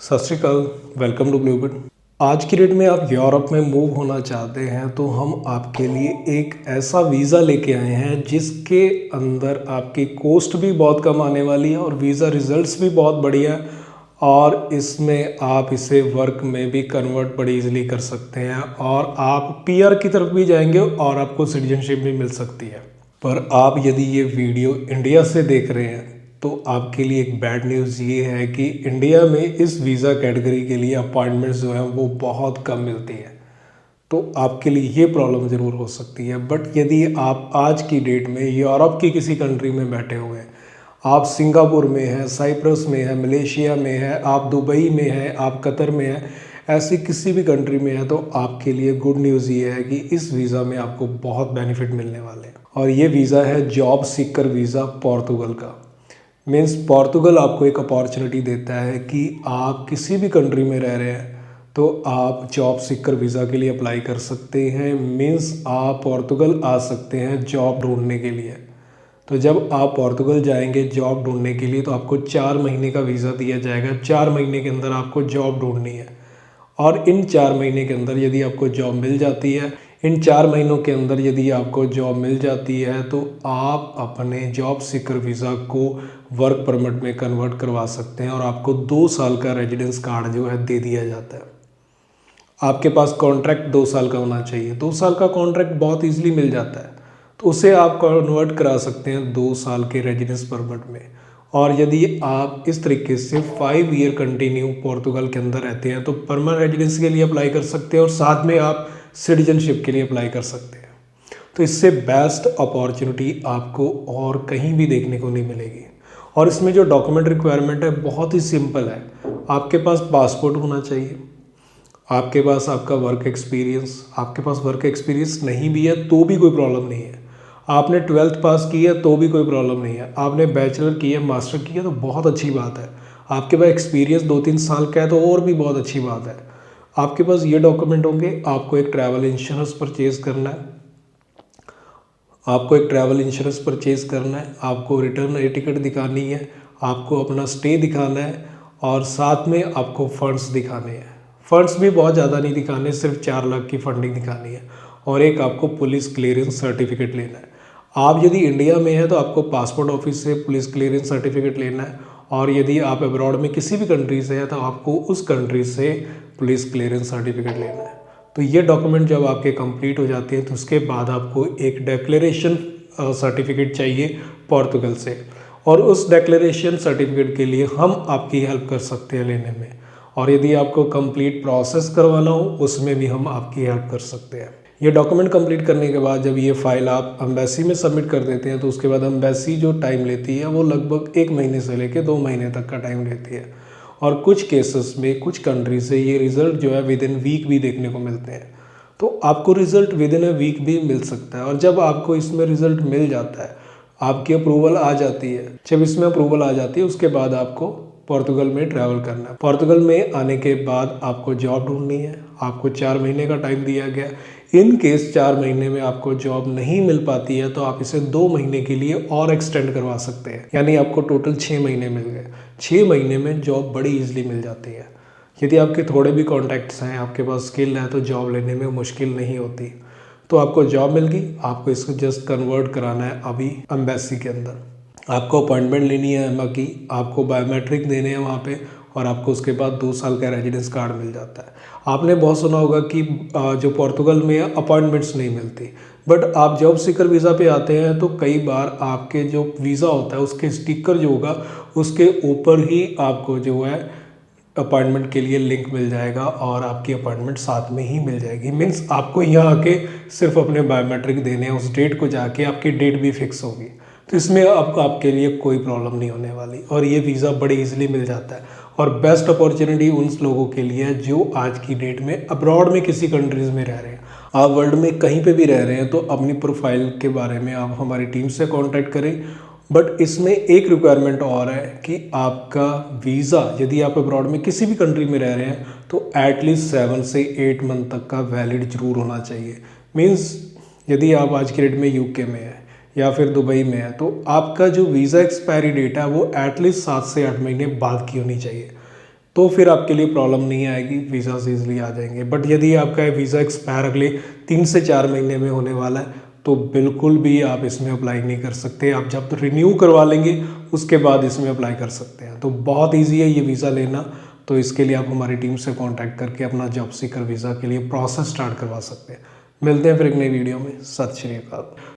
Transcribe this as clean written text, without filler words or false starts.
सत श्री अकाल। Welcome to Bluebit. आज की डेट में आप यूरोप में मूव होना चाहते हैं तो हम आपके लिए एक ऐसा वीज़ा लेके आए हैं जिसके अंदर आपकी कॉस्ट भी बहुत कम आने वाली है और वीज़ा रिजल्ट्स भी बहुत बढ़िया है और इसमें आप इसे वर्क में भी कन्वर्ट बड़ी इजीली कर सकते हैं और आप पीआर की तरफ भी जाएंगे और आपको सिटीजनशिप भी मिल सकती है। पर आप यदि ये वीडियो इंडिया से देख रहे हैं तो आपके लिए एक बैड न्यूज़ ये है कि इंडिया में इस वीज़ा कैटेगरी के लिए अपॉइंटमेंट्स जो हैं वो बहुत कम मिलती है। तो आपके लिए ये प्रॉब्लम ज़रूर हो सकती है। बट यदि आप आज की डेट में यूरोप की किसी कंट्री में बैठे हुए हैं, आप सिंगापुर में हैं, साइप्रस में है, मलेशिया में है, आप दुबई में है, आप कतर में है, ऐसी किसी भी कंट्री में है तो आपके लिए गुड न्यूज़ ये है कि इस वीज़ा में आपको बहुत बेनिफिट मिलने वाले हैं। और ये वीज़ा है जॉब सीकर वीज़ा पोर्तुगल का। मीन्स पोर्तुगल आपको एक अपॉर्चुनिटी देता है कि आप किसी भी कंट्री में रह रहे हैं तो आप जॉब सीकर वीज़ा के लिए अप्लाई कर सकते हैं। मीन्स आप पोर्तुगल आ सकते हैं जॉब ढूंढने के लिए। तो जब आप पोर्तुगल जाएंगे जॉब ढूंढने के लिए तो आपको 4 महीने का वीज़ा दिया जाएगा। 4 महीने के अंदर आपको जॉब ढूंढनी है और इन 4 महीने के अंदर यदि आपको जॉब मिल जाती है, इन 4 महीनों के अंदर यदि आपको जॉब मिल जाती है तो आप अपने जॉब सीकर वीज़ा को वर्क परमिट में कन्वर्ट करवा सकते हैं और आपको 2 साल का रेजिडेंस कार्ड जो है दे दिया जाता है। आपके पास कॉन्ट्रैक्ट 2 साल का होना चाहिए। 2 साल का कॉन्ट्रैक्ट बहुत ईजिली मिल जाता है तो उसे आप कन्वर्ट करा सकते हैं 2 साल के रेजिडेंस परमिट में। और यदि आप इस तरीके से 5 ईयर कंटिन्यू पोर्तुगल के अंदर रहते हैं तो परमानेंट रेजिडेंस के लिए अप्लाई कर सकते हैं और साथ में आप सिटीजनशिप के लिए अप्लाई कर सकते हैं। तो इससे बेस्ट अपॉर्चुनिटी आपको और कहीं भी देखने को नहीं मिलेगी। और इसमें जो डॉक्यूमेंट रिक्वायरमेंट है बहुत ही सिंपल है। आपके पास पासपोर्ट होना चाहिए, आपके पास आपका वर्क एक्सपीरियंस, आपके पास वर्क एक्सपीरियंस नहीं भी है तो भी कोई प्रॉब्लम नहीं है। आपने 12th पास की है तो भी कोई प्रॉब्लम नहीं है। आपने बैचलर की है, मास्टर की है तो बहुत अच्छी बात है। आपके पास एक्सपीरियंस 2-3 साल का है तो और भी बहुत अच्छी बात है। आपके पास ये डॉक्यूमेंट होंगे। आपको एक ट्रैवल इंश्योरेंस परचेज़ करना है, आपको एक ट्रैवल इंश्योरेंस परचेज़ करना है, आपको रिटर्न ए टिकट दिखानी है, आपको अपना स्टे दिखाना है और साथ में आपको फ़ंड्स दिखाने हैं। फ़ंड्स भी बहुत ज़्यादा नहीं दिखाने, सिर्फ 4 लाख की फंडिंग दिखानी है और एक आपको पुलिस क्लियरेंस सर्टिफिकेट लेना है। आप यदि इंडिया में हैं तो आपको पासपोर्ट ऑफिस से पुलिस क्लियरेंस सर्टिफिकेट लेना है और यदि आप अब्रॉड में किसी भी कंट्री से हैं तो आपको उस कंट्री से पुलिस क्लियरेंस सर्टिफिकेट लेना है। तो ये डॉक्यूमेंट जब आपके कंप्लीट हो जाते हैं तो उसके बाद आपको एक डिक्लेरेशन सर्टिफिकेट चाहिए पोर्तुगल से और उस डिक्लेरेशन सर्टिफिकेट के लिए हम आपकी हेल्प कर सकते हैं लेने में। और यदि आपको कंप्लीट प्रोसेस करवाना हो उसमें भी हम आपकी हेल्प कर सकते हैं। ये डॉक्यूमेंट कंप्लीट करने के बाद जब ये फ़ाइल आप एम्बेसी में सबमिट कर देते हैं तो उसके बाद एम्बेसी जो टाइम लेती है वो लगभग 1 महीने से लेकर 2 महीने तक का टाइम लेती है। और कुछ केसेस में कुछ कंट्री से ये रिज़ल्ट जो है विद इन वीक भी देखने को मिलते हैं। तो आपको result within a week भी मिल सकता है। और जब आपको इसमें रिज़ल्ट मिल जाता है, आपकी अप्रूवल आ जाती है, जब इसमें अप्रूवल आ जाती है उसके बाद आपको पोर्तुगल में ट्रैवल करना है। पोर्तुगल में आने के बाद आपको जॉब ढूंढनी है। आपको 4 महीने का टाइम दिया गया। इन केस 4 महीने में आपको जॉब नहीं मिल पाती है तो आप इसे 2 महीने के लिए और एक्सटेंड करवा सकते हैं, यानी आपको टोटल 6 महीने मिल गए। 6 महीने में जॉब बड़ी ईजिली मिल जाती है। यदि आपके थोड़े भी कॉन्टैक्ट्स हैं, आपके पास स्किल है तो जॉब लेने में मुश्किल नहीं होती। तो आपको जॉब मिल गई, आपको इसको जस्ट कन्वर्ट कराना है अभी एम्बेसी के अंदर। आपको अपॉइंटमेंट लेनी है एमा की, आपको बायोमेट्रिक देने हैं वहाँ पे और आपको उसके बाद 2 साल का रेजिडेंस कार्ड मिल जाता है। आपने बहुत सुना होगा कि जो पोर्तुगल में अपॉइंटमेंट्स नहीं मिलती, बट आप जॉब सीकर वीज़ा पे आते हैं तो कई बार आपके जो वीज़ा होता है उसके स्टिकर जो होगा उसके ऊपर ही आपको जो है अपॉइंटमेंट के लिए लिंक मिल जाएगा और आपकी अपॉइंटमेंट साथ में ही मिल जाएगी। मीन्स आपको यहाँ आके सिर्फ अपने बायोमेट्रिक देने हैं, उस डेट को जाके आपकी डेट भी फिक्स होगी। तो इसमें आपके लिए कोई प्रॉब्लम नहीं होने वाली और ये वीज़ा बड़ी इजीली मिल जाता है। और बेस्ट अपॉर्चुनिटी उन लोगों के लिए है जो आज की डेट में अब्रॉड में किसी कंट्रीज़ में रह रहे हैं। आप वर्ल्ड में कहीं पे भी रह रहे हैं तो अपनी प्रोफाइल के बारे में आप हमारी टीम से कांटेक्ट करें। बट इसमें एक रिक्वायरमेंट और है कि आपका वीज़ा यदि आप अब्रॉड में किसी भी कंट्री में रह रहे हैं तो एटलीस्ट 7 से 8 मंथ तक का वैलिड जरूर होना चाहिए। मीन्स यदि आप आज की डेट में यूके में है या फिर दुबई में है तो आपका जो वीज़ा एक्सपायरी डेट है वो एटलीस्ट 7 से 8 महीने बाद की होनी चाहिए। तो फिर आपके लिए प्रॉब्लम नहीं आएगी, वीज़ा ईजिली आ जाएंगे। बट यदि आपका वीज़ा एक्सपायर अगले 3 से 4 महीने में होने वाला है तो बिल्कुल भी आप इसमें अप्लाई नहीं कर सकते। आप जब रिन्यू करवा लेंगे उसके बाद इसमें अप्लाई कर सकते हैं। तो बहुत ईजी है ये वीज़ा लेना। तो इसके लिए आप हमारी टीम से कांटेक्ट करके अपना जॉब सीकर वीज़ा के लिए प्रोसेस स्टार्ट करवा सकते हैं। मिलते हैं फिर एक नई वीडियो में। सत श्री अकाल।